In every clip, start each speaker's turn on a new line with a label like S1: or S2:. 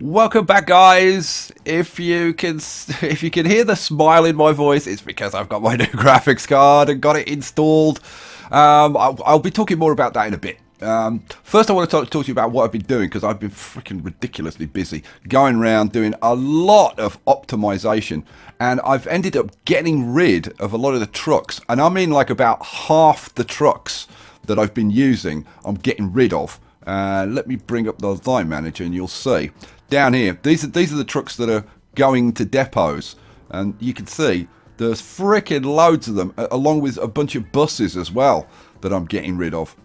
S1: Welcome back, guys. If you can hear the smile in my voice, it's because I've got my new graphics card and got it installed. I'll be talking more about that in a bit. First, I want to talk to you about what I've been doing, because I've been freaking ridiculously busy going around doing a lot of optimization, and I've ended up getting rid of a lot of the trucks, and I mean like about half the trucks that I've been using I'm getting rid of. Let me bring up the line manager and you'll see down here, these are the trucks that are going to depots, and you can see there's freaking loads of them, along with a bunch of buses as well that I'm getting rid of.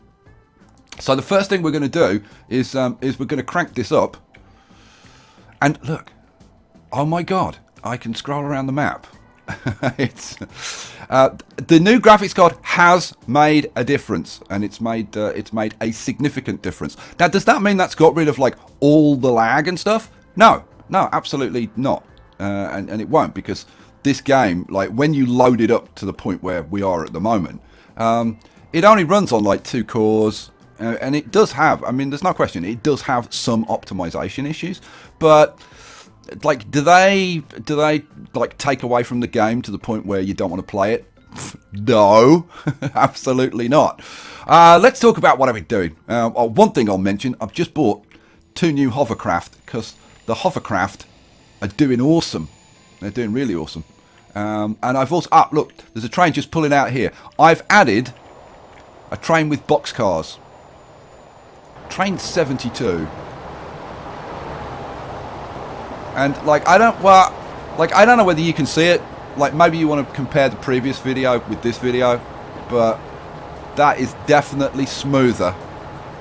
S1: So the first thing we're going to do is we're going to crank this up, and look, oh my god, I can scroll around the map. It's the new graphics card has made a difference, and it's made a significant difference. Now, does that mean that's got rid of like all the lag and stuff? No, absolutely not, and it won't, because this game, like when you load it up to the point where we are at the moment, it only runs on like 2 cores, and it does have, I mean, there's no question, it does have some optimization issues, but like, do they like take away from the game to the point where you don't want to play it? No, absolutely not. Let's talk about what I've been doing. One thing I'll mention, I've just bought 2 new hovercraft, because the hovercraft are doing awesome. They're doing really awesome. And I've also, look, there's a train just pulling out here. I've added a train with boxcars. Train 72. And like I don't know whether you can see it. Like, maybe you want to compare the previous video with this video, but that is definitely smoother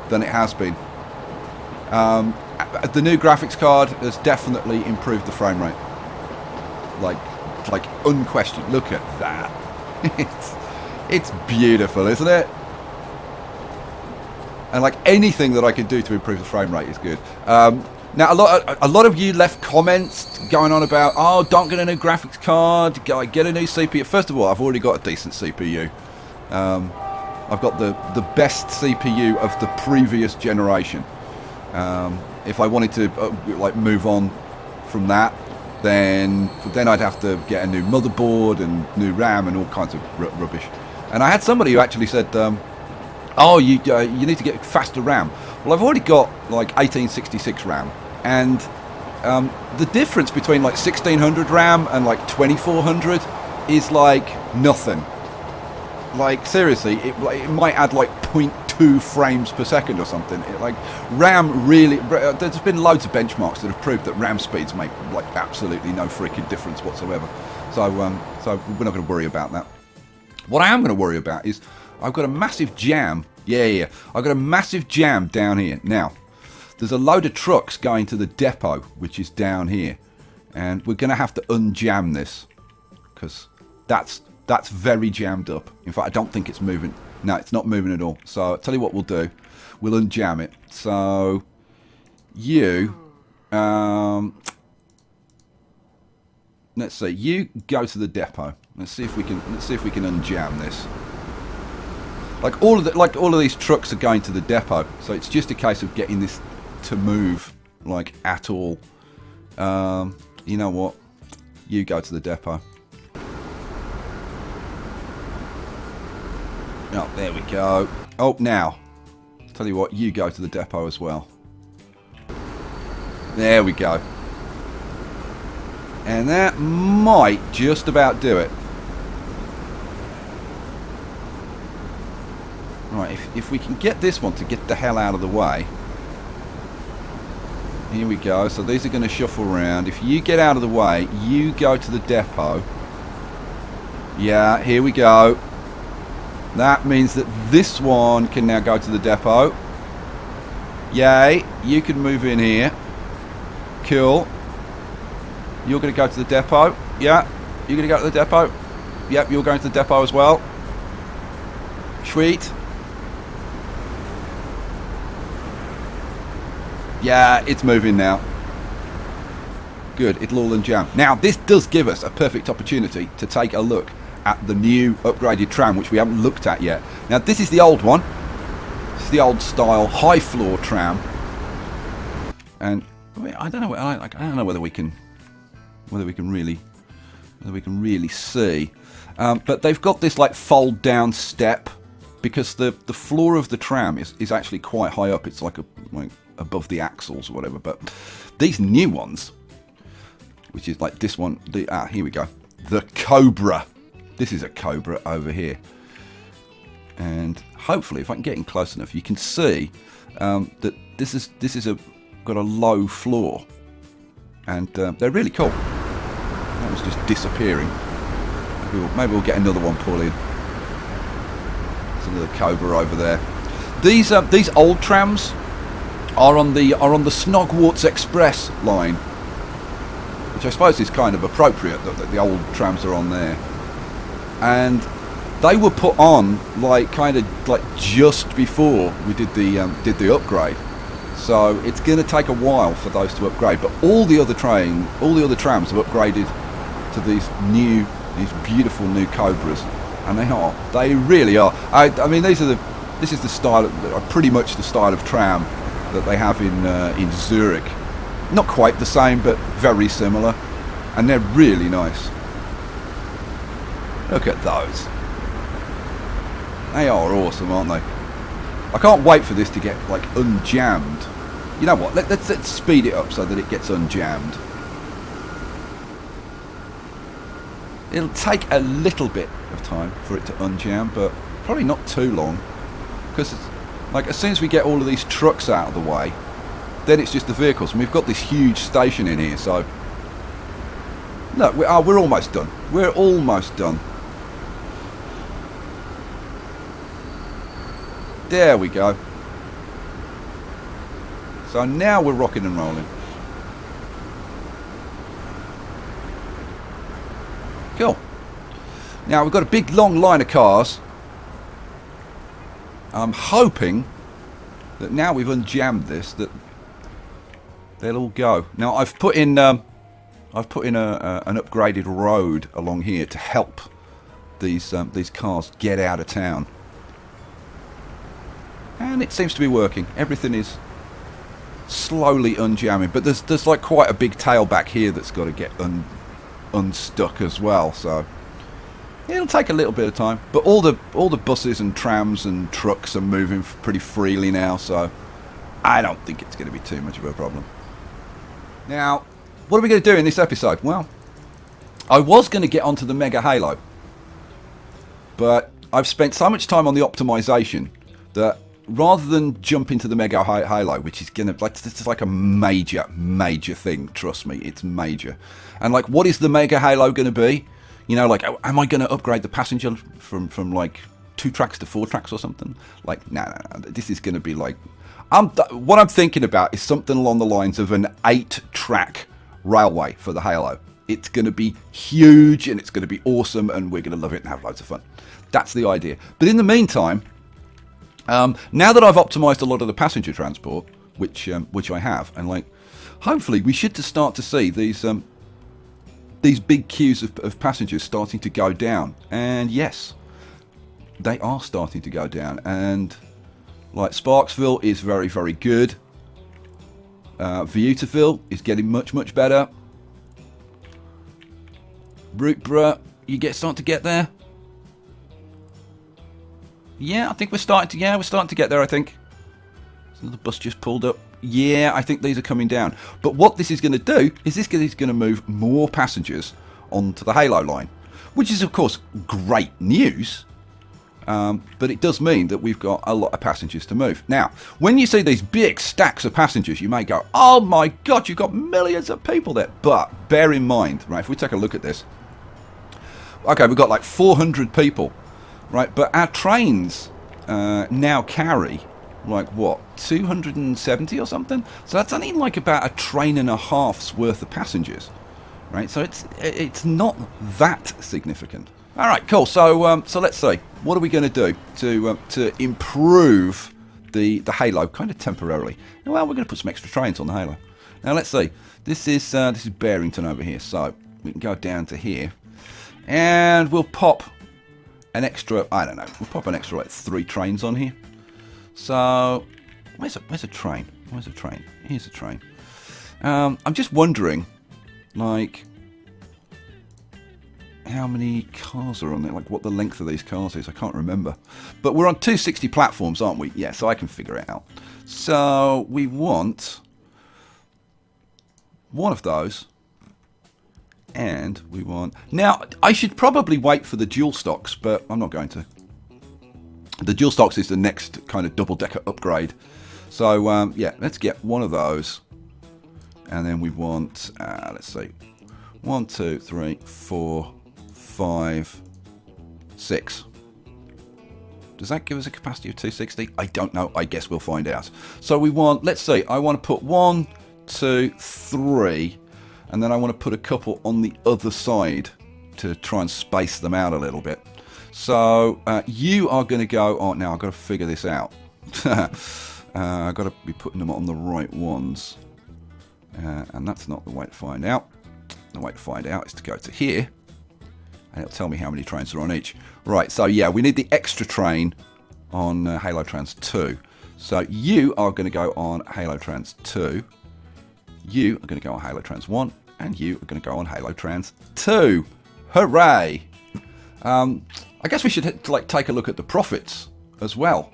S1: than it has been. The new graphics card has definitely improved the frame rate. Like unquestioned. Look at that. It's beautiful, isn't it? And like anything that I can do to improve the frame rate is good. Now, a lot of you left comments going on about, oh, don't get a new graphics card, get a new CPU. First of all, I've already got a decent CPU. I've got the best CPU of the previous generation. If I wanted to like move on from that, then I'd have to get a new motherboard and new RAM and all kinds of rubbish. And I had somebody who actually said, oh, you need to get faster RAM. Well, I've already got like 1866 RAM, and the difference between like 1600 RAM and like 2400 is like nothing. Like, seriously, it might add like 0.2 frames per second or something. Like, RAM really, there's been loads of benchmarks that have proved that RAM speeds make like absolutely no freaking difference whatsoever. So we're not going to worry about that. What I am going to worry about is I've got a massive jam. Yeah. I've got a massive jam down here. Now, there's a load of trucks going to the depot, which is down here. And we're going to have to unjam this, because that's very jammed up. In fact, I don't think it's moving. No, it's not moving at all. So I'll tell you what we'll do. We'll unjam it. So you, let's see. You go to the depot. Let's see if we can unjam this. Like all of these trucks are going to the depot, so it's just a case of getting this to move, like, at all. You know what? You go to the depot. Oh, there we go. Oh, now, tell you what, you go to the depot as well. There we go. And that might just about do it. Right, if we can get this one to get the hell out of the way. Here we go. So these are going to shuffle around. If you get out of the way, you go to the depot. Yeah, here we go. That means that this one can now go to the depot. Yay, you can move in here. Cool. You're going to go to the depot. Yeah, you're going to go to the depot. Yep, you're going to the depot as well. Sweet. Yeah, it's moving now. Good, it'll all unjam. Now, this does give us a perfect opportunity to take a look at the new upgraded tram, which we haven't looked at yet. Now, this is the old one. This is the old style high floor tram. And I mean, I don't know. I don't know whether we can really see. But they've got this like fold down step because the floor of the tram is actually quite high up. It's like above the axles or whatever. But these new ones, which is like this one, here we go, the Cobra. This is a Cobra over here, and hopefully, if I can get in close enough, you can see that this is got a low floor, and they're really cool. That was just disappearing. Maybe we'll get another one pull in. There's another Cobra over there. These old trams are on the Snogwarts Express line, which I suppose is kind of appropriate that the old trams are on there. And they were put on like just before we did the upgrade. So it's going to take a while for those to upgrade. But all the other trams have upgraded to these beautiful new Cobras, and they really are. I mean, this is the style, pretty much the style of tram that they have in Zurich. Not quite the same, but very similar, and they're really nice. Look at those. They are awesome, aren't they? I can't wait for this to get like unjammed. You know what? Let's speed it up so that it gets unjammed. It'll take a little bit of time for it to unjam, but probably not too long, because like as soon as we get all of these trucks out of the way, then it's just the vehicles, and we've got this huge station in here. So look, we're almost done. We're almost done. There we go. So now we're rocking and rolling. Cool. Now we've got a big long line of cars. I'm hoping that now we've unjammed this, that they'll all go. Now I've put in an upgraded road along here to help these cars get out of town, and it seems to be working. Everything is slowly unjamming, but there's like quite a big tail back here that's got to get unstuck as well, so it'll take a little bit of time. But all the buses and trams and trucks are moving pretty freely now, so I don't think it's going to be too much of a problem. Now, what are we going to do in this episode? Well, I was going to get onto the Mega Halo, but I've spent so much time on the optimization that rather than jump into the Mega Halo, which is going to, like, this is like a major thing, trust me, it's major. And like, what is the Mega Halo going to be? You know, like, am I going to upgrade the passenger from like 2 tracks to 4 tracks or something? Like, no. This is going to be like, what I'm thinking about is something along the lines of an 8-track railway for the Halo. It's going to be huge, and it's going to be awesome, and we're going to love it and have loads of fun. That's the idea. But in the meantime, now that I've optimized a lot of the passenger transport, which I have, and like, hopefully we should start to see these big queues of passengers starting to go down. And yes, they are starting to go down. And like, Sparksville is very, very good. Viewterville is getting much better. Rootborough, starting to get there. Yeah, I think we're starting to get there, I think. So the bus just pulled up. Yeah, I think these are coming down. But what this is going to do is this is going to move more passengers onto the Halo line, which is, of course, great news. But it does mean that we've got a lot of passengers to move. Now, when you see these big stacks of passengers, you may go, oh my God, you've got millions of people there. But bear in mind, right, if we take a look at this. Okay, we've got like 400 people. Right, but our trains now carry, like, what, 270 or something? So that's only like about a train and a half's worth of passengers, right? So it's not that significant. All right, cool. So let's see. What are we going to do to improve the Halo kind of temporarily? Well, we're going to put some extra trains on the Halo. Now let's see. This is Barrington over here, so we can go down to here, and we'll pop an extra, I don't know, we'll pop an extra like 3 trains on here. So where's a train? Here's a train. I'm just wondering, like, how many cars are on there, like what the length of these cars is. I can't remember. But we're on 260 platforms, aren't we? Yeah, so I can figure it out. So we want one of those. And we want... Now, I should probably wait for the dual stocks, but I'm not going to. The dual stocks is the next kind of double-decker upgrade. So, yeah, let's get one of those. And then we want, let's see, 1, 2, 3, 4, 5, 6. Does that give us a capacity of 260? I don't know. I guess we'll find out. So we want, let's see, I want to put 1, 2, 3, and then I want to put a couple on the other side to try and space them out a little bit. So you are going to go, oh, now I've got to figure this out. I've got to be putting them on the right ones. And that's not the way to find out. The way to find out is to go to here. And it'll tell me how many trains are on each. Right, so yeah, we need the extra train on Halo Trans 2. So you are going to go on Halo Trans 2. You are going to go on Halo Trans 1. And you are going to go on Halo Trans 2. Hooray! I guess we should like take a look at the profits as well.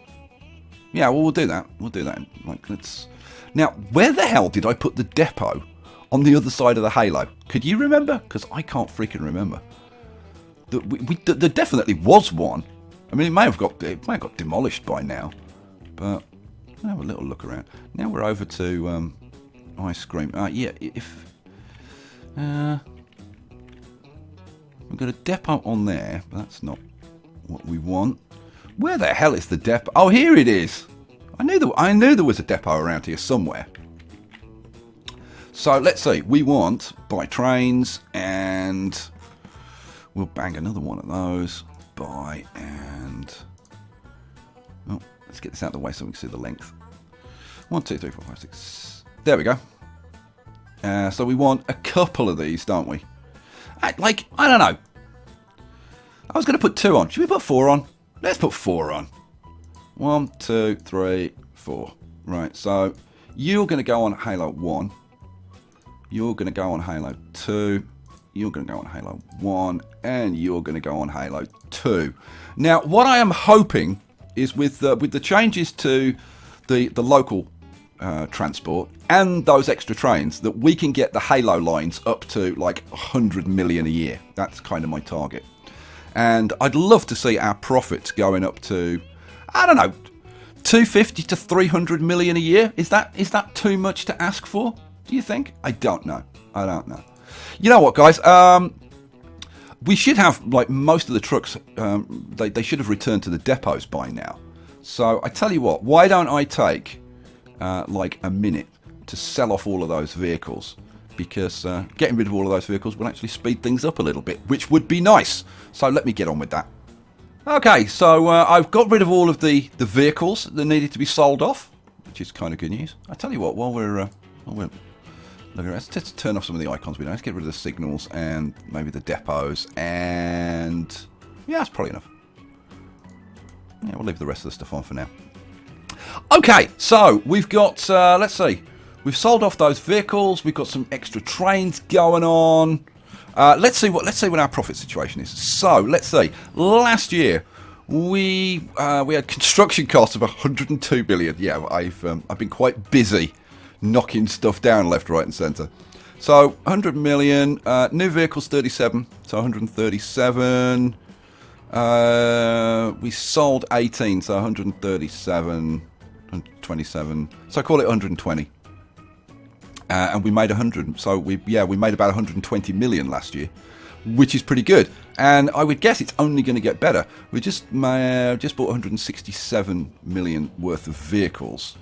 S1: Yeah, well, we'll do that. We'll do that. Like, let's... Now, where the hell did I put the depot on the other side of the Halo? Could you remember? Because I can't freaking remember. There definitely was one. I mean, it may have got demolished by now. But I'll have a little look around. Now we're over to ice cream. Yeah, if we've got a depot on there, but that's not what we want. Where the hell is the depot? Oh, here it is. I knew there was a depot around here somewhere. So let's see. We want buy trains, and we'll bang another one of those. Buy and oh, let's get this out of the way so we can see the length. 1, 2, 3, 4, 5, 6. There we go. So we want a couple of these, don't we? I don't know. I was going to put 2 on. Should we put 4 on? Let's put 4 on. 1, 2, 3, 4. Right, so you're going to go on Halo 1. You're going to go on Halo 2. You're going to go on Halo 1. And you're going to go on Halo 2. Now, what I am hoping is with the changes to the local transport and those extra trains, that we can get the Halo lines up to like 100 million a year. That's kind of my target. And I'd love to see our profits going up to, I don't know, 250 to 300 million a year. Is that too much to ask for? Do you think? I don't know. I don't know. You know what, guys? We should have, like, most of the trucks, they should have returned to the depots by now. So I tell you what, why don't I take like a minute to sell off all of those vehicles? Because getting rid of all of those vehicles will actually speed things up a little bit, which would be nice. So let me get on with that. Okay, so I've got rid of all of the vehicles that needed to be sold off, which is kind of good news. I tell you what, while we're looking at, let's turn off some of the icons we know. Let's get rid of the signals and maybe the depots, and yeah, that's probably enough. Yeah, we'll leave the rest of the stuff on for now. Okay, so we've got, let's see, we've sold off those vehicles. We've got some extra trains going on. Let's see what our profit situation is. So let's see. Last year we had construction costs of 102 billion. Yeah, I've been quite busy knocking stuff down left, right, and centre. So 100 million. New vehicles 37. So 137. We sold 18. So 137, 127. So call it 120. And we made 100, so we made about 120 million last year, which is pretty good. And I would guess it's only going to get better. We just bought 167 million worth of vehicles.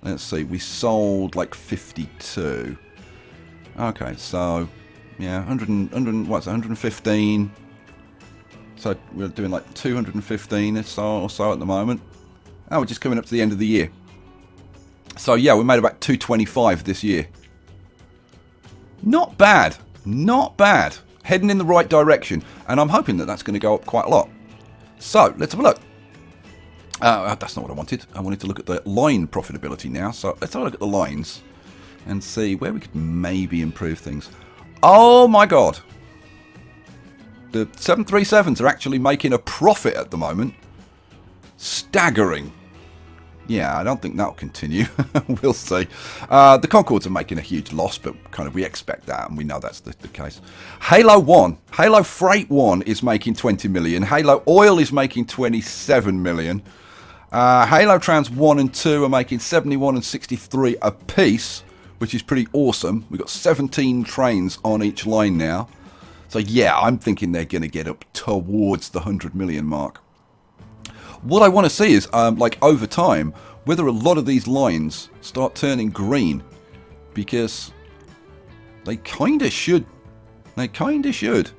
S1: Let's see, we sold like 52. Okay, so yeah, 115. So we're doing like 215 or so at the moment. Oh, we're just coming up to the end of the year. So yeah, we made about 225 this year. Not bad. Not bad. Heading in the right direction. And I'm hoping that that's going to go up quite a lot. So, let's have a look. That's not what I wanted. I wanted to look at the line profitability now. So, let's have a look at the lines. and see where we could maybe improve things. Oh my god! The 737s are actually making a profit at the moment. Staggering. Yeah, I don't think that'll continue. We'll see. The Concords are making a huge loss, but kind of we expect that, and we know that's the case. Halo 1, Halo Freight 1 is making 20 million. Halo Oil is making 27 million. Halo Trams 1 and 2 are making 71 and 63 apiece, which is pretty awesome. We've got 17 trains on each line now. So yeah, I'm thinking they're going to get up towards the 100 million mark. What I want to see is, like over time, whether a lot of these lines start turning green, because they kind of should. They kind of should.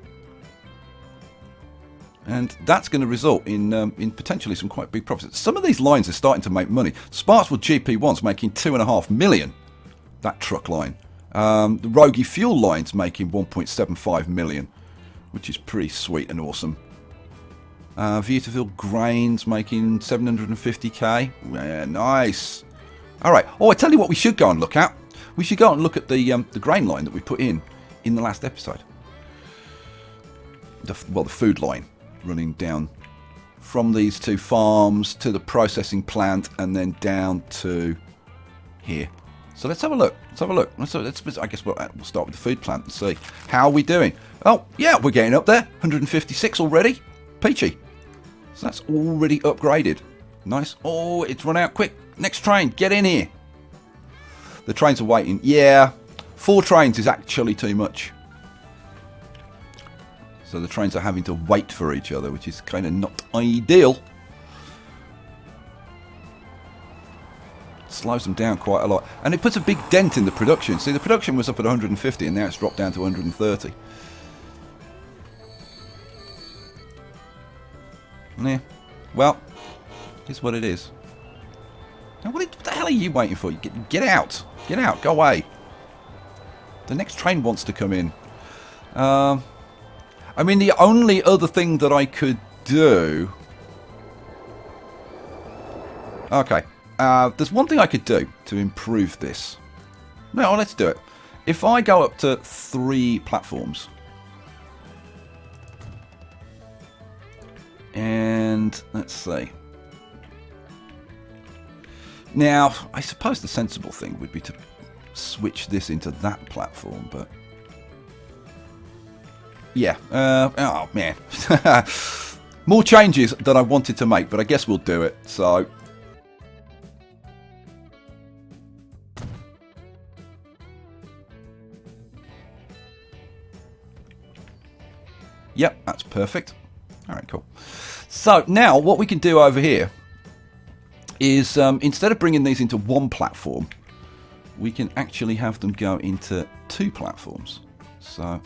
S1: And that's going to result in potentially some quite big profits. Some of these lines are starting to make money. Sparksville GP1's making 2.5 million. That truck line. The Rogie Fuel line's making 1.75 million, which is pretty sweet and awesome. Vieterville Grain's making 750k. Yeah, nice. All right. Oh, I tell you what we should go and look at. We should go and look at the grain line that we put in the last episode. The food line running down from these two farms to the processing plant and then down to here. So let's have a look. Let's have a look. I guess we'll start with the food plant and see how we're doing. Oh, yeah, we're getting up there. 156 already. Peachy. So that's already upgraded. Nice. Oh, it's run out quick. Next train, get in here. The trains are waiting. Yeah, 4 trains is actually too much. So the trains are having to wait for each other, which is kind of not ideal. Slows them down quite a lot. And it puts a big dent in the production. See, the production was up at 150 and now it's dropped down to 130. Yeah, well, here's what it is. Now, what the hell are you waiting for? Get out. Get out. Go away. The next train wants to come in. I mean, the only other thing that I could do... Okay. There's one thing I could do to improve this. No, let's do it. If I go up to 3 platforms... And let's see. Now, I suppose the sensible thing would be to switch this into that platform, but yeah. Oh man, more changes than I wanted to make, but I guess we'll do it. So. Yep, that's perfect. All right, cool. So now what we can do over here is instead of bringing these into one platform, we can actually have them go into 2 platforms. So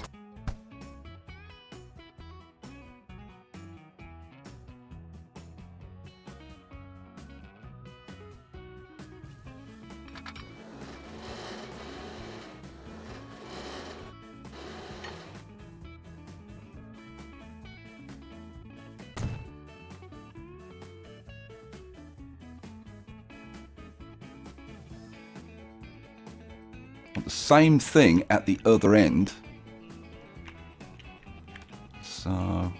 S1: the same thing at the other end. So I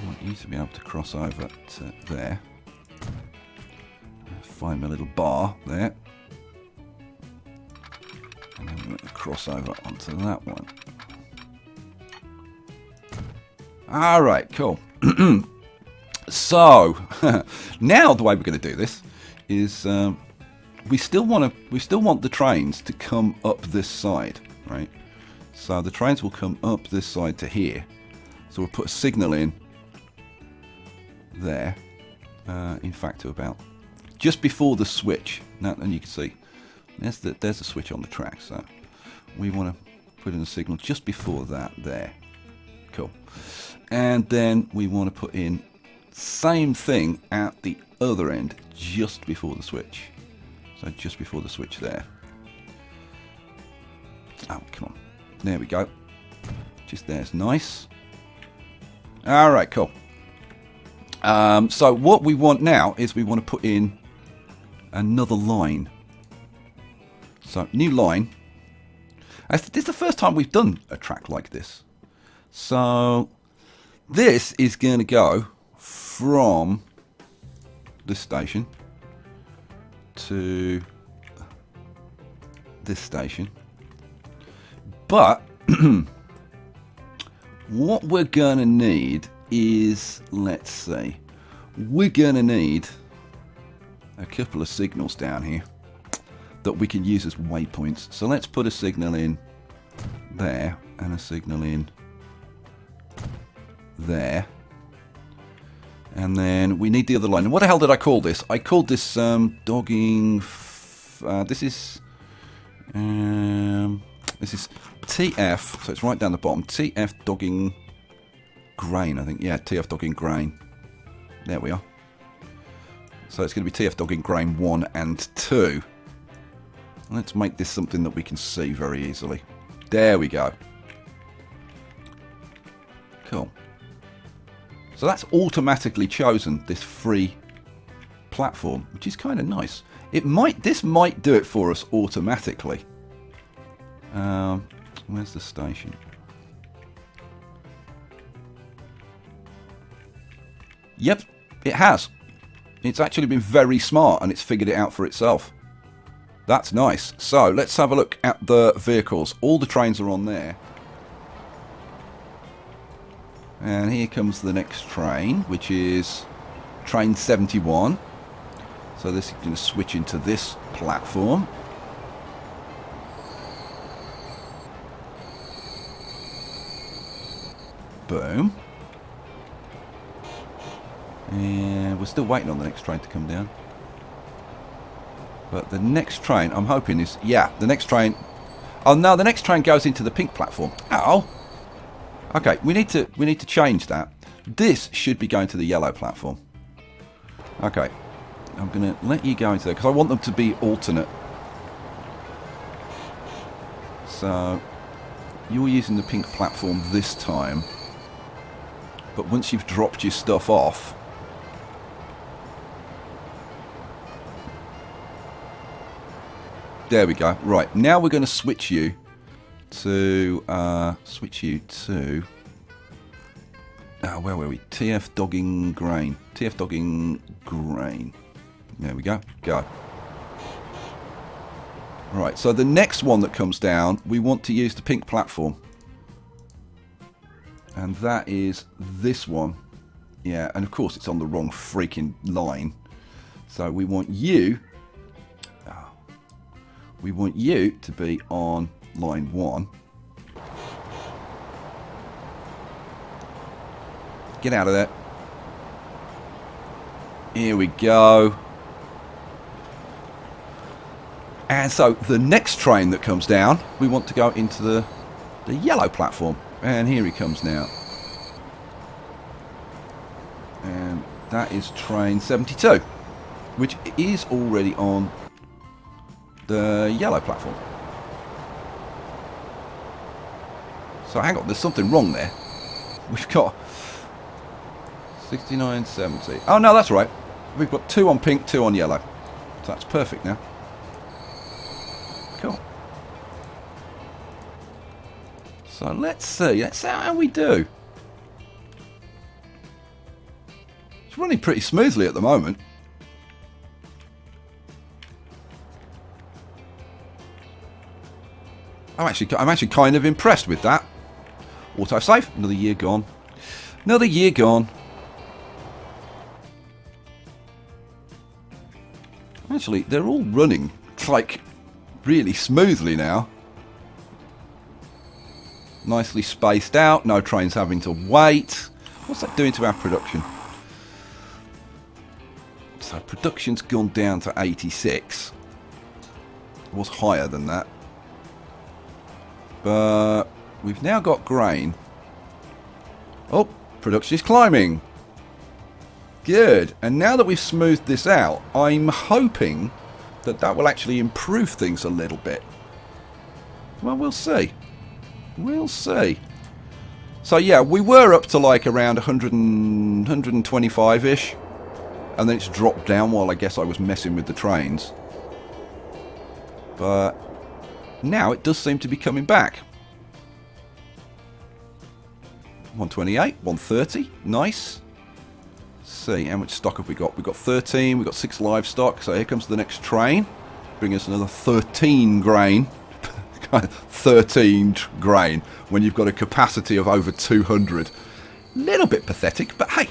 S1: want you to be able to cross over to there. Find my little bar there. And then we're going to cross over onto that one. Alright, cool. So now the way we're going to do this is we still want the trains to come up this side, right? So the trains will come up this side to here. So we'll put a signal in there. In fact, to about just before the switch. Now, and you can see there's the switch on the track. So we want to put in a signal just before that there. Cool. And then we want to put in same thing at the other end just before the switch. So just before the switch there. Oh, come on. There we go. Just there's nice. Alright, cool. So what we want now is we want to put in another line. So new line. This is the first time we've done a track like this. So this is going to go from this station to this station. But what we're going to need is, let's see, we're going to need a couple of signals down here that we can use as waypoints. So let's put a signal in there and a signal in there. And then we need the other line. And what the hell did I call this? I called this dogging... this is TF, so it's right down the bottom. TF dogging grain, I think. Yeah, TF dogging grain. There we are. So it's going to be TF dogging grain 1 and 2. Let's make this something that we can see very easily. There we go. Cool. So that's automatically chosen this free platform, which is kind of nice. This might do it for us automatically. Where's the station? Yep, it has. It's actually been very smart and it's figured it out for itself. That's nice. So let's have a look at the vehicles. All the trains are on there. And here comes the next train, which is train 71. So this is going to switch into this platform. Boom. And we're still waiting on the next train to come down. But the next train, I'm hoping is... Yeah, the next train... Oh, no, the next train goes into the pink platform. Oh! Okay, we need to change that. This should be going to the yellow platform. Okay. I'm going to let you go into there, because I want them to be alternate. So, you're using the pink platform this time. But once you've dropped your stuff off... There we go. Right, now we're going to switch you to... where were we? TF dogging grain. TF dogging grain. There we go. Go. Right, so the next one that comes down, we want to use the pink platform. And that is this one. Yeah, and of course it's on the wrong freaking line. So we want you... We want you to be on line 1. Get out of there. Here we go. And so the next train that comes down, we want to go into the yellow platform. And here he comes now. And that is train 72, which is already on the yellow platform. So hang on, there's something wrong there. We've got 69, 70. Oh no, that's right. We've got 2 on pink, 2 on yellow. So that's perfect now. Cool. So let's see how we do. It's running pretty smoothly at the moment. I'm actually kind of impressed with that. Autosave, another year gone. Another year gone. Actually, they're all running like really smoothly now. Nicely spaced out, no trains having to wait. What's that doing to our production? So production's gone down to 86. It was higher than that. But we've now got grain. Oh, production is climbing. Good. And now that we've smoothed this out, I'm hoping that that will actually improve things a little bit. Well, we'll see. We'll see. So yeah, we were up to like around 100 and 125-ish. And then it's dropped down while I guess I was messing with the trains. But now it does seem to be coming back. 128, 130, nice. See, how much stock have we got? We've got 13, we've got 6 livestock, so here comes the next train. Bring us another 13 grain. 13 grain when you've got a capacity of over 200. Little bit pathetic, but hey,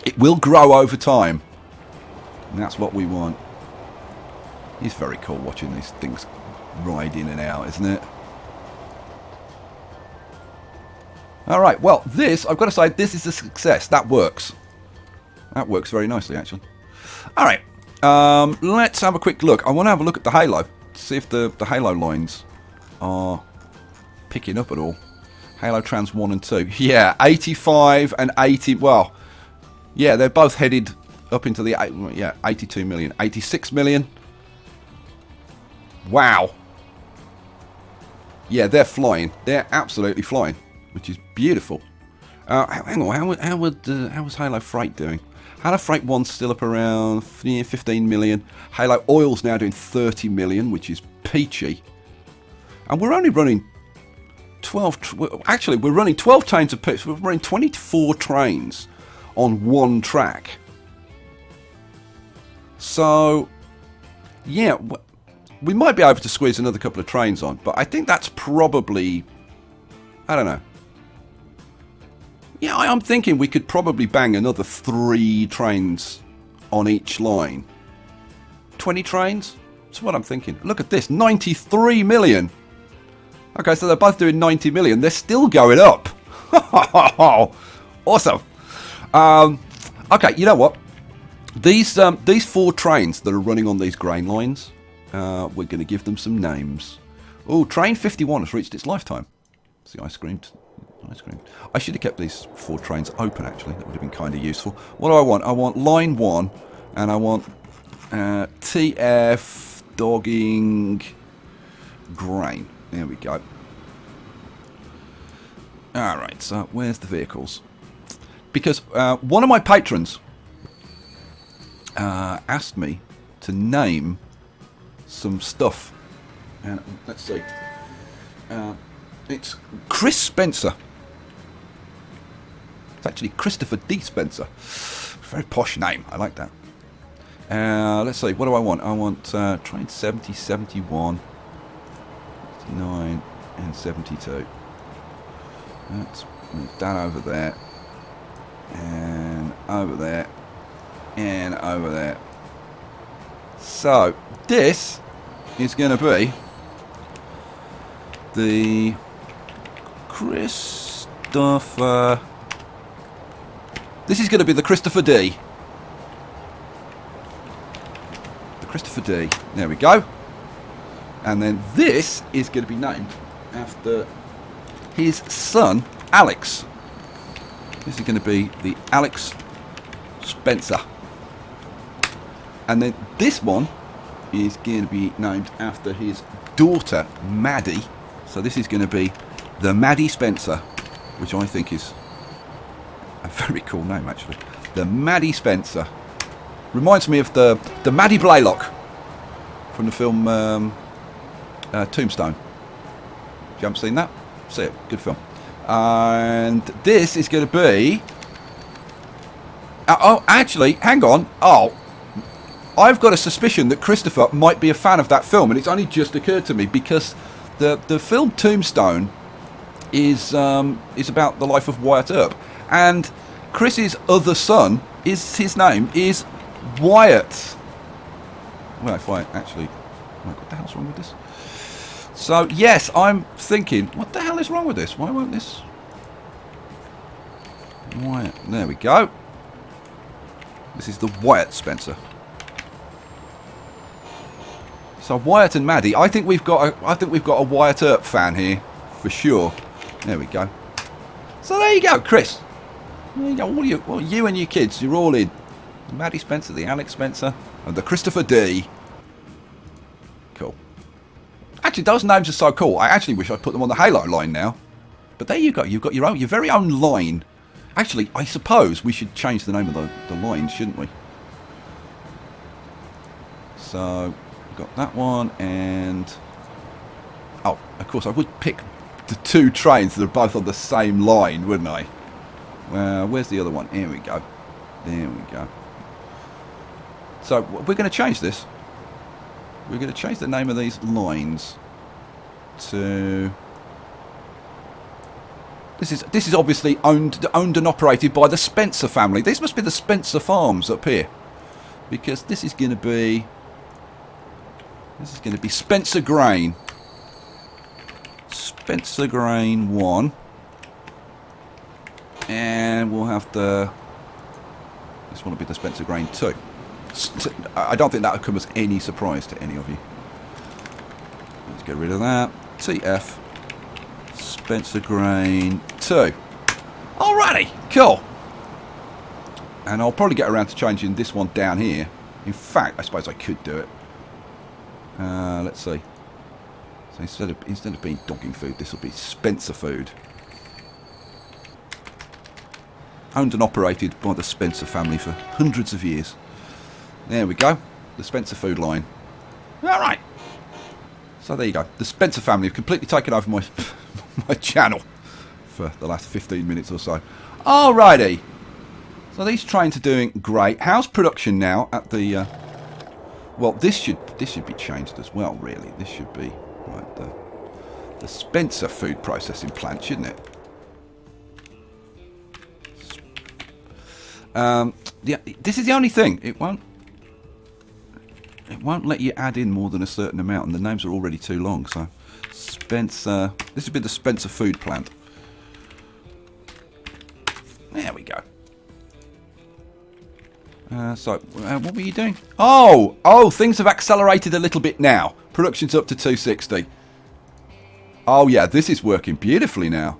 S1: it will grow over time. And that's what we want. It's very cool watching these things ride in and out, isn't it? Alright, well, this, I've got to say, this is a success. That works. That works very nicely, actually. Alright, let's have a quick look. I want to have a look at the halo. See if the halo lines are picking up at all. Halo Trams 1 and 2. Yeah, 85 and 80. Well, yeah, they're both headed up into the 82 million. 86 million. Wow. Yeah, they're flying. They're absolutely flying, which is beautiful. Hang on, how was Halo Freight doing? Halo Freight 1's still up around 15 million. Halo Oil's now doing 30 million, which is peachy. And we're only running 12... Actually, we're running 12 trains a piece. We're running 24 trains on one track. So, yeah, we might be able to squeeze another couple of trains on. But I think that's probably... I don't know. Yeah, I'm thinking we could probably bang another 3 trains on each line. 20 trains? That's what I'm thinking. Look at this, 93 million. Okay, so they're both doing 90 million. They're still going up. Awesome. Okay, you know what? These 4 trains that are running on these grain lines, we're going to give them some names. Oh, train 51 has reached its lifetime. See, I screamed. I should have kept these 4 trains open, actually. That would have been kind of useful. What do I want? I want line 1, and I want TF dogging grain. There we go. Alright, so where's the vehicles? Because one of my patrons asked me to name some stuff. And let's see. It's Chris Spencer. It's actually Christopher D. Spencer. Very posh name. I like that. Let's see. What do I want? I want train 70, 71, 69, and 72. Let's move that over there. And over there. And over there. So, this is going to be the Christopher... This is going to be the Christopher D. The Christopher D. There we go. And then this is going to be named after his son, Alex. This is going to be the Alex Spencer. And then this one is going to be named after his daughter, Maddie. So this is going to be the Maddie Spencer, which I think is a very cool name, actually. The Maddie Spencer. Reminds me of the Maddie Blaylock from the film Tombstone. If you haven't seen that, see it. Good film. And this is going to be... oh, actually, hang on. Oh, I've got a suspicion that Christopher might be a fan of that film, and it's only just occurred to me because the film Tombstone is about the life of Wyatt Earp, and Chris's other son his name is Wyatt. Well, if I actually, what the hell's wrong with this? So yes, I'm thinking, what the hell is wrong with this? Why won't this? Wyatt. There we go. This is the Wyatt Spencer. So Wyatt and Maddie, I think we've got a Wyatt Earp fan here for sure. There we go. So there you go, Chris. There you go. All you and your kids, you're all in. The Maddie Spencer, the Alex Spencer, and the Christopher D. Cool. Actually, those names are so cool. I actually wish I'd put them on the Halo line now. But there you go. You've got your very own line. Actually, I suppose we should change the name of the line, shouldn't we? So, we've got that one, and Oh, of course, I would pick the two trains that are both on the same line, wouldn't I? Where's the other one? Here we go. There we go. So we're going to change this. We're going to change the name of these lines to... This is obviously owned and operated by the Spencer family. These must be the Spencer farms up here, because this is going to be Spencer Grain. Spencer Grain 1, and we'll have this one will be the Spencer Grain 2. I don't think that will come as any surprise to any of you. Let's get rid of that. TF Spencer Grain 2. Alrighty, cool. And I'll probably get around to changing this one down here. In fact, I suppose I could do it. Let's see. So instead of being dogging food, this will be Spencer food. Owned and operated by the Spencer family for hundreds of years. There we go. The Spencer food line. Alright. So there you go. The Spencer family have completely taken over my my channel for the last 15 minutes or so. Alrighty. So these trains are doing great. How's production now at the... well, this should be changed as well, really. This should be like the Spencer food processing plant, shouldn't it? This is the only thing. It won't let you add in more than a certain amount, and the names are already too long. So Spencer, this would be the Spencer food plant. There we go. What were you doing? Oh, things have accelerated a little bit now. Production's up to 260. Oh yeah, this is working beautifully now.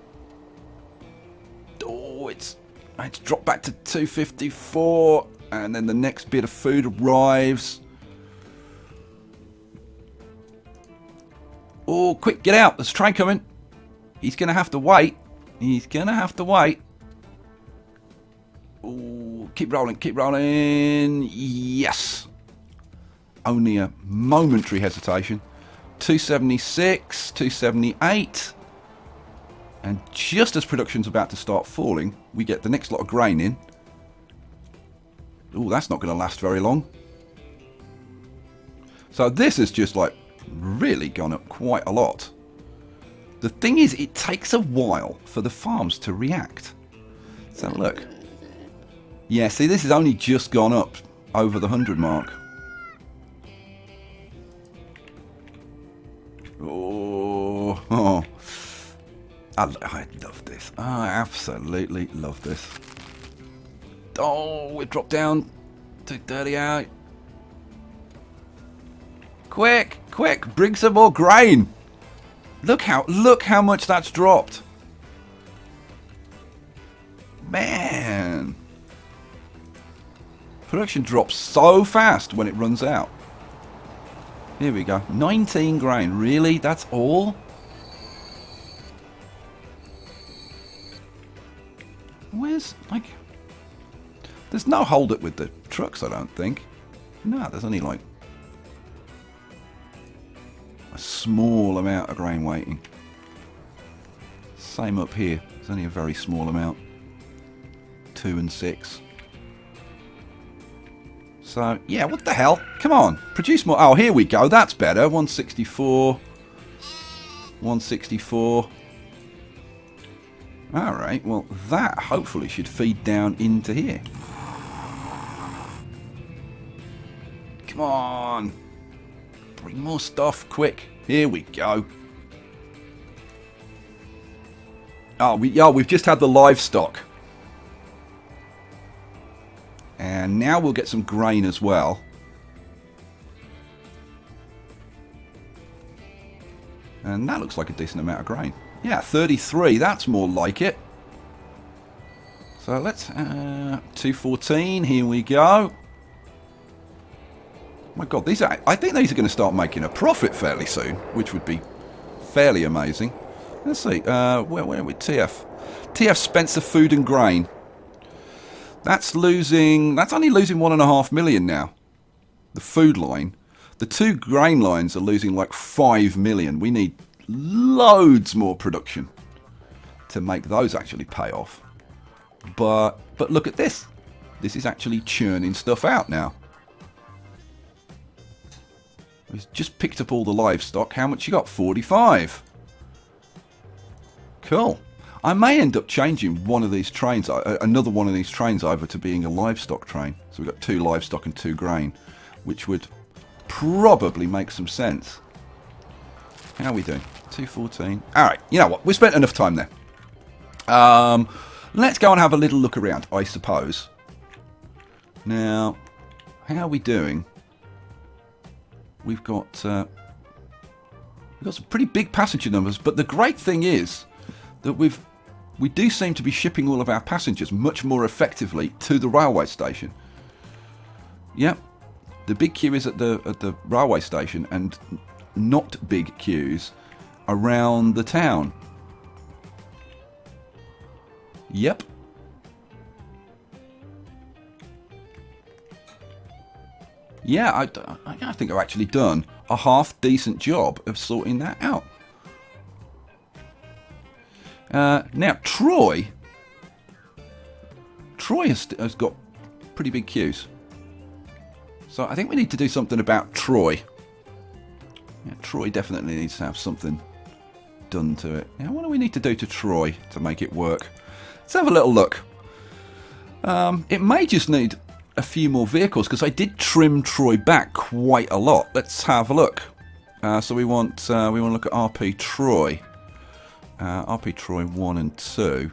S1: Oh, it's dropped back to 254, and then the next bit of food arrives. Oh, quick, get out. There's a train coming. He's going to have to wait. He's going to have to wait. Oh, keep rolling, keep rolling. Yes. Only a momentary hesitation. 276, 278. And just as production's about to start falling, we get the next lot of grain in. Oh, that's not going to last very long. So this is just like really gone up quite a lot. The thing is, it takes a while for the farms to react. So look. Yeah, see, this has only just gone up over the 100 mark. Oh. I love this. I absolutely love this. Oh, we dropped down to 238. Quick, bring some more grain. Look how much that's dropped. Man. Production drops so fast when it runs out. Here we go. 19 grain. Really? That's all? Where's, like... There's no hold up with the trucks, I don't think. No, there's only, like... a small amount of grain waiting. Same up here. There's only a very small amount. 2 and 6. So, yeah, what the hell? Come on, produce more. Oh, here we go. That's better. 164. 164. Alright, well, that hopefully should feed down into here. Come on. Bring more stuff, quick. Here we go. Oh, we've just had the livestock. And now we'll get some grain as well. And that looks like a decent amount of grain. Yeah, 33, that's more like it. So let's, 214, here we go. My God, I think these are going to start making a profit fairly soon, which would be fairly amazing. Let's see, where are we? TF Spencer Food and Grain. That's only losing 1.5 million now. The food line. The two grain lines are losing like 5 million. We need loads more production to make those actually pay off. But look at this. This is actually churning stuff out now. We've just picked up all the livestock. How much you got? 45. Cool. I may end up changing one of these trains, another one of these trains over to being a livestock train. So we've got 2 livestock and 2 grain, which would probably make some sense. How are we doing? 214. Alright, you know what? We spent enough time there. Let's go and have a little look around, I suppose. Now, how are we doing? We've got some pretty big passenger numbers, but the great thing is that we do seem to be shipping all of our passengers much more effectively to the railway station. Yep, the big queue is at the railway station, and not big queues around the town. Yep. Yeah, I think I've actually done a half decent job of sorting that out. Now, Troy has got pretty big queues. So I think we need to do something about Troy. Yeah, Troy definitely needs to have something done to it. Now, what do we need to do to Troy to make it work? Let's have a little look. It may just need a few more vehicles, because I did trim Troy back quite a lot. Let's have a look. So we want to look at RP Troy. RP Troy 1 and 2.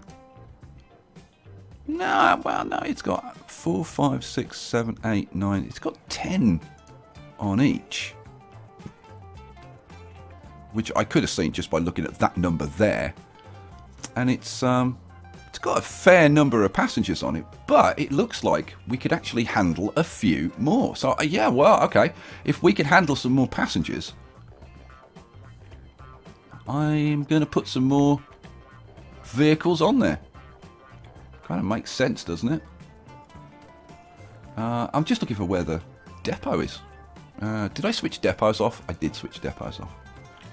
S1: No, well, no, it's got 4, 5, 6, 7, 8, 9. It's got 10 on each, which I could have seen just by looking at that number there. And it's got a fair number of passengers on it, but it looks like we could actually handle a few more. So yeah, well, okay, if we can handle some more passengers, I'm going to put some more vehicles on there. Kind of makes sense, doesn't it? I'm just looking for where the depot is. Did I switch depots off? I did switch depots off.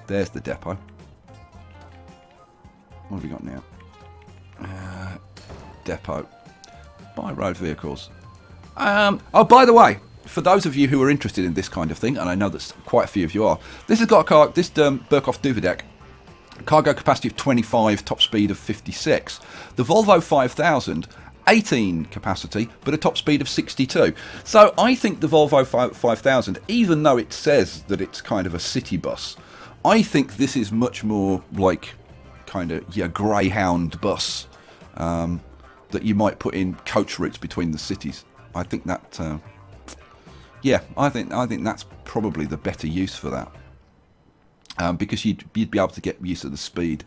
S1: There's the depot. What have we got now? Depot. Buy road vehicles. Oh, by the way, for those of you who are interested in this kind of thing, and I know that quite a few of you are, this has got a car, this Birkhoff Duvedek, cargo capacity of 25, top speed of 56. The Volvo 5000, 18 capacity, but a top speed of 62. So I think the Volvo 5000, even though it says that it's kind of a city bus, I think this is much more like kind of Greyhound bus that you might put in coach routes between the cities. I think that, I think that's probably the better use for that. Because you'd be able to get used to the speed.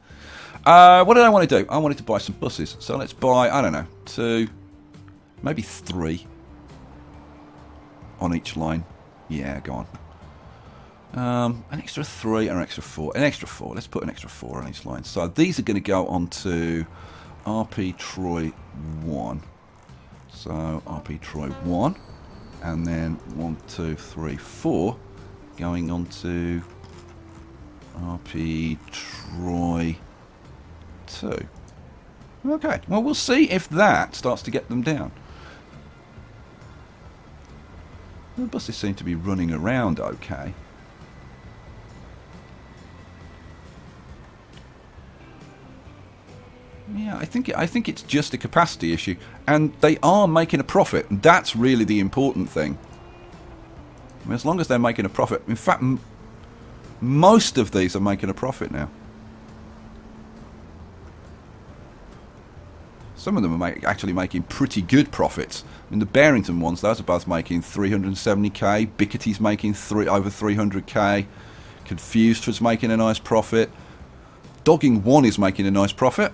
S1: What did I want to do? I wanted to buy some buses. So let's buy, I don't know, 2, maybe 3 on each line. Yeah, go on. An extra 3 and an extra 4. An extra 4. Let's put an extra 4 on each line. So these are going to go on to RP Troy 1. So RP Troy 1. And then 1, 2, 3, 4 going on to RP Troy 2. Okay, well, we'll see if that starts to get them down. The buses seem to be running around okay. Yeah, I think it's just a capacity issue, and they are making a profit, and that's really the important thing. I mean, as long as they're making a profit, in fact, most of these are making a profit now. Some of them are actually making pretty good profits. I mean, the Barrington ones, those are both making 370k. Bickety's making over 300k. Confused was making a nice profit. Dogging 1 is making a nice profit.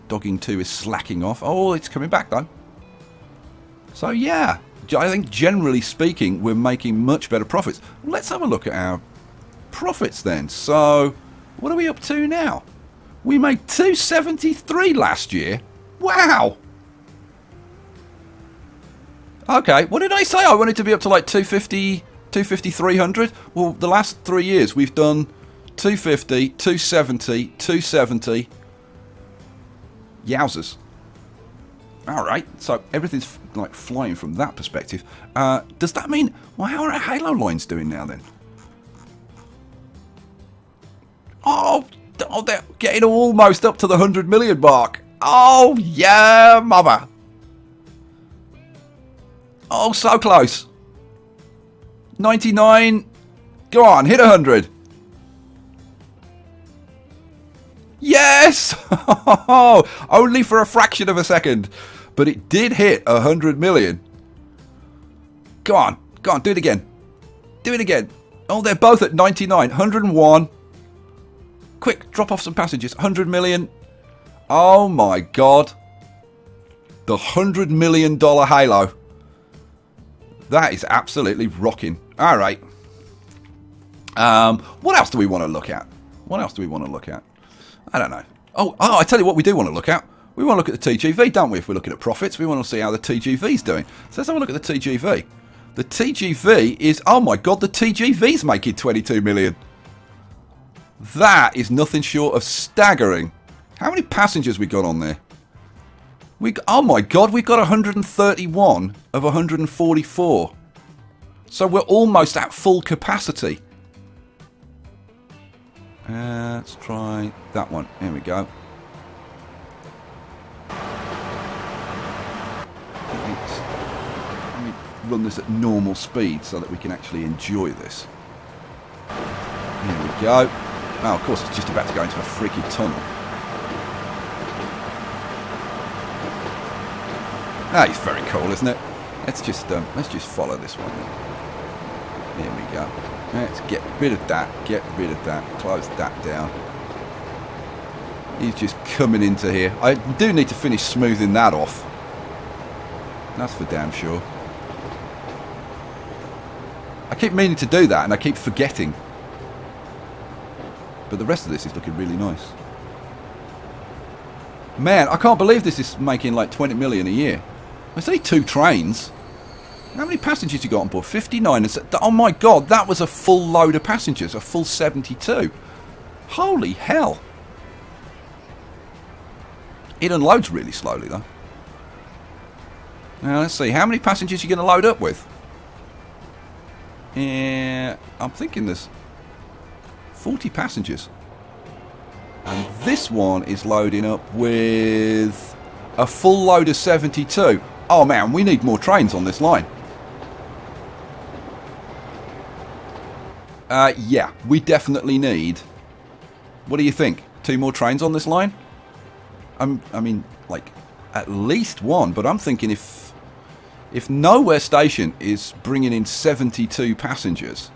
S1: Dogging 2 is slacking off. Oh, it's coming back though. So yeah, I think generally speaking, we're making much better profits. Let's have a look at our profits then. So what are we up to now? We made 273 last year. Wow. Okay, what did I say? I wanted to be up to like 250, 300. Well, the last 3 years we've done 250, 270, 270. Yowzers. Alright, so everything's like flying from that perspective. Does that mean, well, how are our Halo lines doing now then? Oh, they're getting almost up to the 100 million mark. Oh, yeah, mama. Oh, so close. 99. Go on, hit 100. Yes! Only for a fraction of a second. But it did hit 100 million. Go on, do it again. Do it again. Oh, they're both at 99. 101. Quick, drop off some passengers. 100 million. Oh my god. The $100 million Halo. That is absolutely rocking. Alright. What else do we want to look at? What else do we want to look at? I don't know. Oh, I tell you what we do want to look at. We want to look at the TGV, don't we? If we're looking at profits, we want to see how the TGV's doing. So let's have a look at the TGV. The TGV is, oh my god, the TGV's making 22 million. That is nothing short of staggering. How many passengers we got on there? Oh my god, we've got 131 of 144. So we're almost at full capacity. Let's try that one. Here we go. Let me run this at normal speed so that we can actually enjoy this. Here we go. Oh, of course, it's just about to go into a freaky tunnel. Ah, it's very cool, isn't it? Let's just follow this one. Here we go. Let's get rid of that. Get rid of that. Close that down. He's just coming into here. I do need to finish smoothing that off. That's for damn sure. I keep meaning to do that and I keep forgetting. But the rest of this is looking really nice. Man, I can't believe this is making like 20 million a year. It's only 2 trains. How many passengers you got on board? 59. Oh my god, that was a full load of passengers. A full 72. Holy hell. It unloads really slowly though. Now let's see. How many passengers are you going to load up with? Yeah, I'm thinking there's 40 passengers. And this one is loading up with a full load of 72. Oh man, we need more trains on this line. Yeah, we definitely need... What do you think? 2 more trains on this line? I mean, like, at least 1. But I'm thinking if Nowhere Station is bringing in 72 passengers...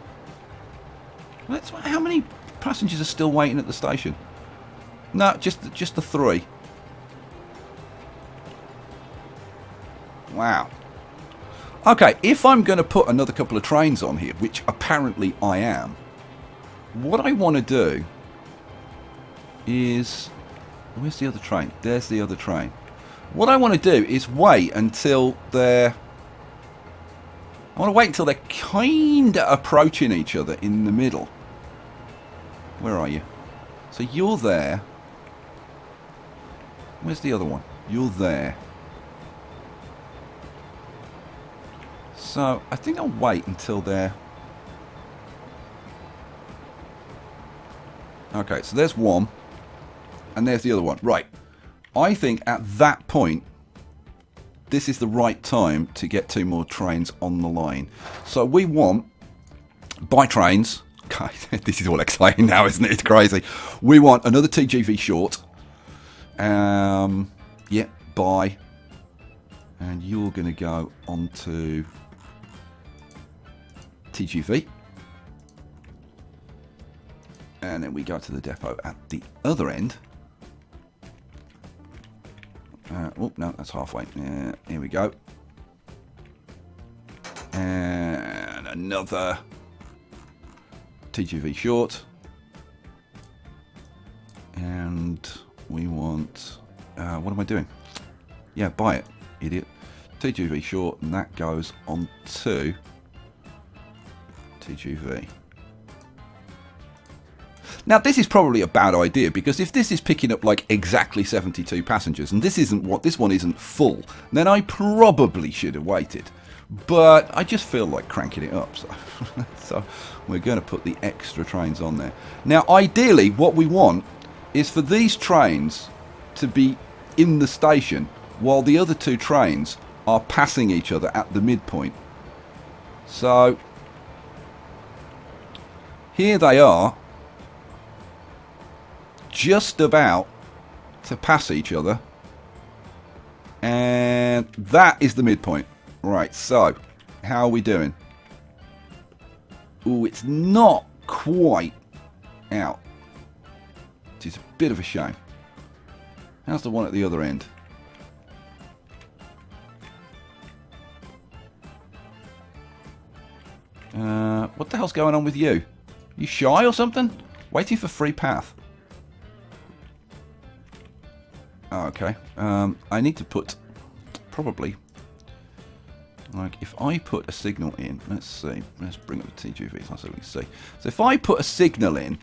S1: How many passengers are still waiting at the station? No, just the 3. Wow. Okay, if I'm going to put another couple of trains on here, which apparently I am, what I want to do is... Where's the other train? There's the other train. What I want to do is wait until they're... I want to wait until they're kind of approaching each other in the middle. Where are you? So you're there. Where's the other one? You're there. So I think I'll wait until they're... Okay, so there's one. And there's the other one. Right. I think at that point, this is the right time to get 2 more trains on the line. So we want, by trains... God, this is all exciting now, isn't it? It's crazy. We want another TGV short. Yeah, by. And you're going to go onto TGV. And then we go to the depot at the other end. Oh, no, that's halfway. Here we go. And another TGV short. And we want... what am I doing? Yeah, buy it, idiot. TGV short, and that goes on to TGV. Now, this is probably a bad idea, because if this is picking up like exactly 72 passengers, and this one isn't full, then I probably should have waited. But I just feel like cranking it up, so we're going to put the extra trains on there. Now, ideally, what we want is for these trains to be in the station while the other two trains are passing each other at the midpoint. So here they are, just about to pass each other, and that is the midpoint. Right, so how are we doing? Ooh, it's not quite out, which is a bit of a shame. How's the one at the other end? What the hell's going on with you? You shy or something? Waiting for free path. Oh, okay. I need to put, probably, like, if I put a signal in, let's see, let's bring up the TGVs, let's see what we can see. So if I put a signal in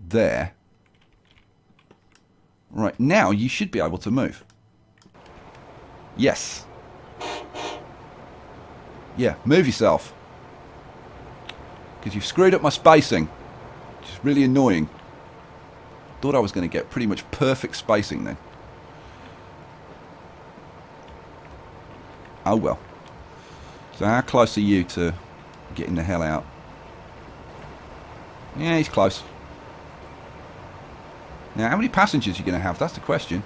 S1: there, right, now you should be able to move. Yes. Yeah, move yourself. Because you've screwed up my spacing, which is really annoying. Thought I was going to get pretty much perfect spacing then. Oh well. So how close are you to getting the hell out? Yeah, he's close. Now, how many passengers are you going to have? That's the question.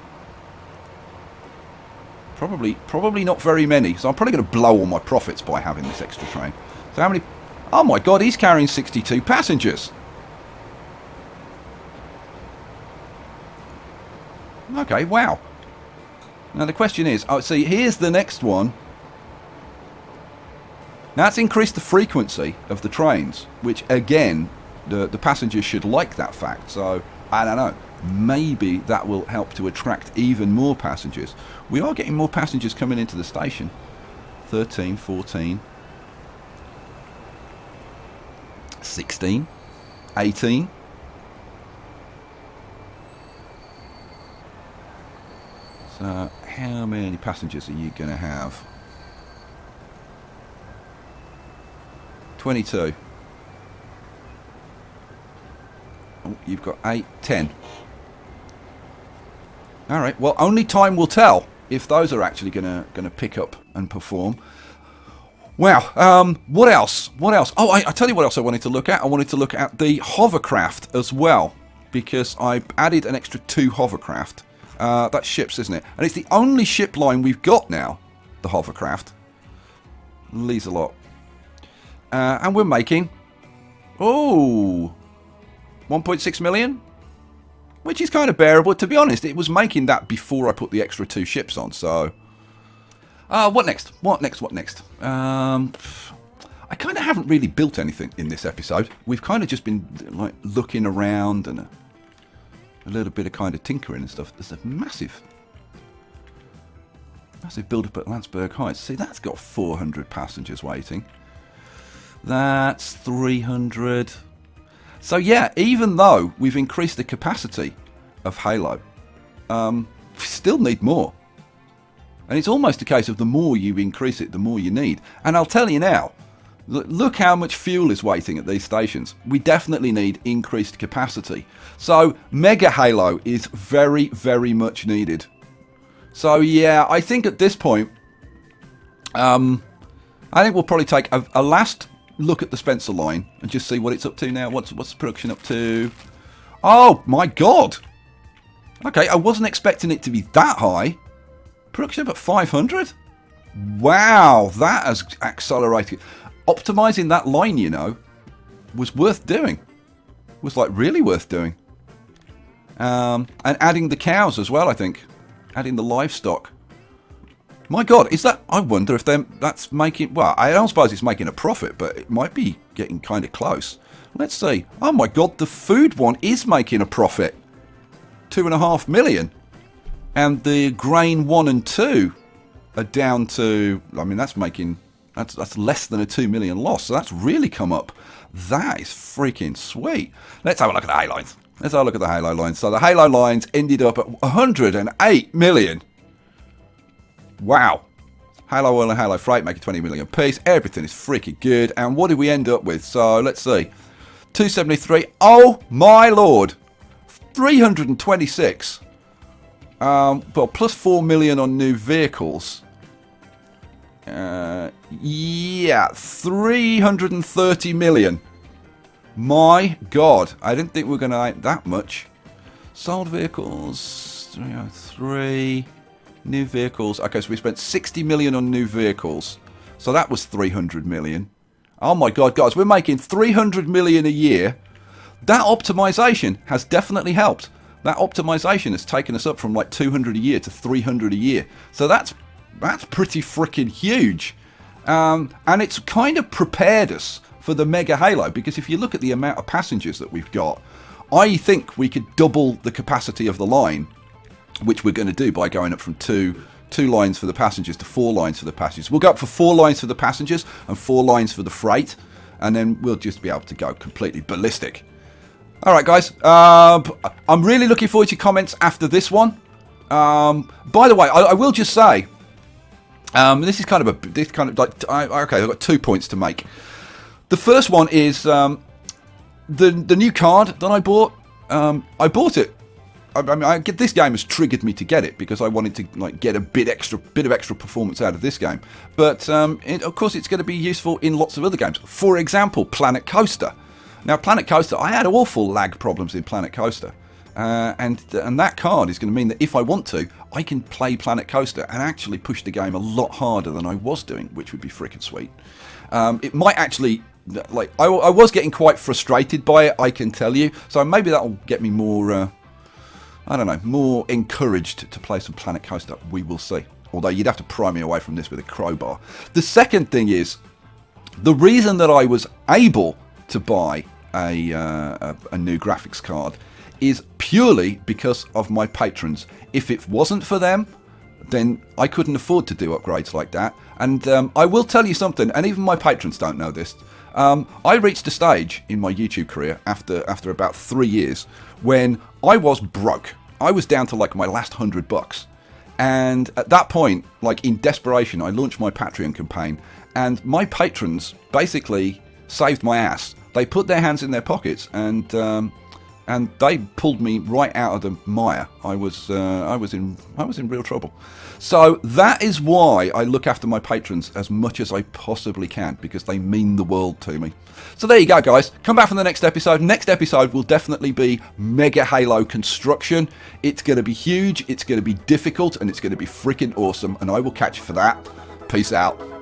S1: Probably not very many. So I'm probably going to blow all my profits by having this extra train. So how many... Oh my god, he's carrying 62 passengers. Okay, wow. Now the question is, oh, see, here's the next one. Now that's increased the frequency of the trains, which again, the passengers should like that fact. So, I don't know. Maybe that will help to attract even more passengers. We are getting more passengers coming into the station. 13, 14... 16, 18. So how many passengers are you going to have? 22. Oh, you've got 8, 10. Alright, well, only time will tell if those are actually going to pick up and perform. Wow, what else? What else? Oh, I tell you what else I wanted to look at. I wanted to look at the hovercraft as well, because I added an extra 2 hovercraft. That's ships, isn't it? And it's the only ship line we've got now, the hovercraft. Leaves a lot. And we're making, oh, 1.6 million? Which is kind of bearable. To be honest, it was making that before I put the extra 2 ships on, so... what next? What next? I kind of haven't really built anything in this episode. We've kind of just been like looking around and a little bit of kind of tinkering and stuff. There's a massive build-up at Landsberg Heights. See, that's got 400 passengers waiting. That's 300. So yeah, even though we've increased the capacity of Halo, we still need more. And it's almost a case of the more you increase it, the more you need. And I'll tell you now, look how much fuel is waiting at these stations. We definitely need increased capacity. So Mega Halo is very, very much needed. So yeah, I think at this point, I think we'll probably take a last look at the Spencer line and just see what it's up to now. What's the production up to? Oh my god! Okay, I wasn't expecting it to be that high. Production up at 500? Wow, that has accelerated. Optimizing that line, you know, was worth doing. Was like really worth doing. And adding the cows as well, I think. Adding the livestock. My god, is that... I wonder if that's making... Well, I don't suppose it's making a profit, but it might be getting kind of close. Let's see. Oh my god, the food one is making a profit. 2.5 million. And the grain 1 and 2 are down to... I mean, that's making... That's less than a 2 million loss. So that's really come up. That is freaking sweet. Let's have a look at the halo lines. Let's have a look at the halo lines. So the halo lines ended up at 108 million. Wow. Halo oil and halo freight making 20 million apiece. Everything is freaking good. And what did we end up with? So let's see. 273. Oh my lord. 326. Well, plus 4 million on new vehicles. Yeah, 330 million. My god, I didn't think we were going to add that much. Sold vehicles, 303. New vehicles. Okay, so we spent 60 million on new vehicles. So that was 300 million. Oh my god, guys, we're making 300 million a year. That optimization has definitely helped. That optimization has taken us up from like 200 a year to 300 a year. So that's pretty freaking huge. And it's kind of prepared us for the Mega Halo, because if you look at the amount of passengers that we've got, I think we could double the capacity of the line, which we're going to do by going up from two lines for the passengers to 4 lines for the passengers. We'll go up for 4 lines for the passengers and 4 lines for the freight, and then we'll just be able to go completely ballistic. All right, guys. I'm really looking forward to your comments after this one. By the way, I will just say, this is kind of okay. I've got 2 points to make. The first one is the new card that I bought. I bought it. I mean, this game has triggered me to get it because I wanted to like get a bit of extra performance out of this game. But of course, it's going to be useful in lots of other games. For example, Planet Coaster. Now, Planet Coaster, I had awful lag problems in Planet Coaster, and that card is going to mean that if I want to, I can play Planet Coaster and actually push the game a lot harder than I was doing, which would be freaking sweet. It might actually. Like I was getting quite frustrated by it, I can tell you. So maybe that'll get me more. I don't know, more encouraged to play some Planet Coaster. We will see. Although you'd have to pry me away from this with a crowbar. The second thing is, the reason that I was able to buy a new graphics card is purely because of my patrons. If it wasn't for them, then I couldn't afford to do upgrades like that. And I will tell you something, and even my patrons don't know this. I reached a stage in my YouTube career after about 3 years when I was broke. I was down to like my last $100. And at that point, like in desperation, I launched my Patreon campaign, and my patrons basically saved my ass. They put their hands in their pockets and they pulled me right out of the mire. I was in real trouble. So that is why I look after my patrons as much as I possibly can, because they mean the world to me. So there you go, guys. Come back for the next episode. Next episode will definitely be Mega Halo construction. It's going to be huge, it's going to be difficult, and it's going to be freaking awesome. And I will catch you for that. Peace out.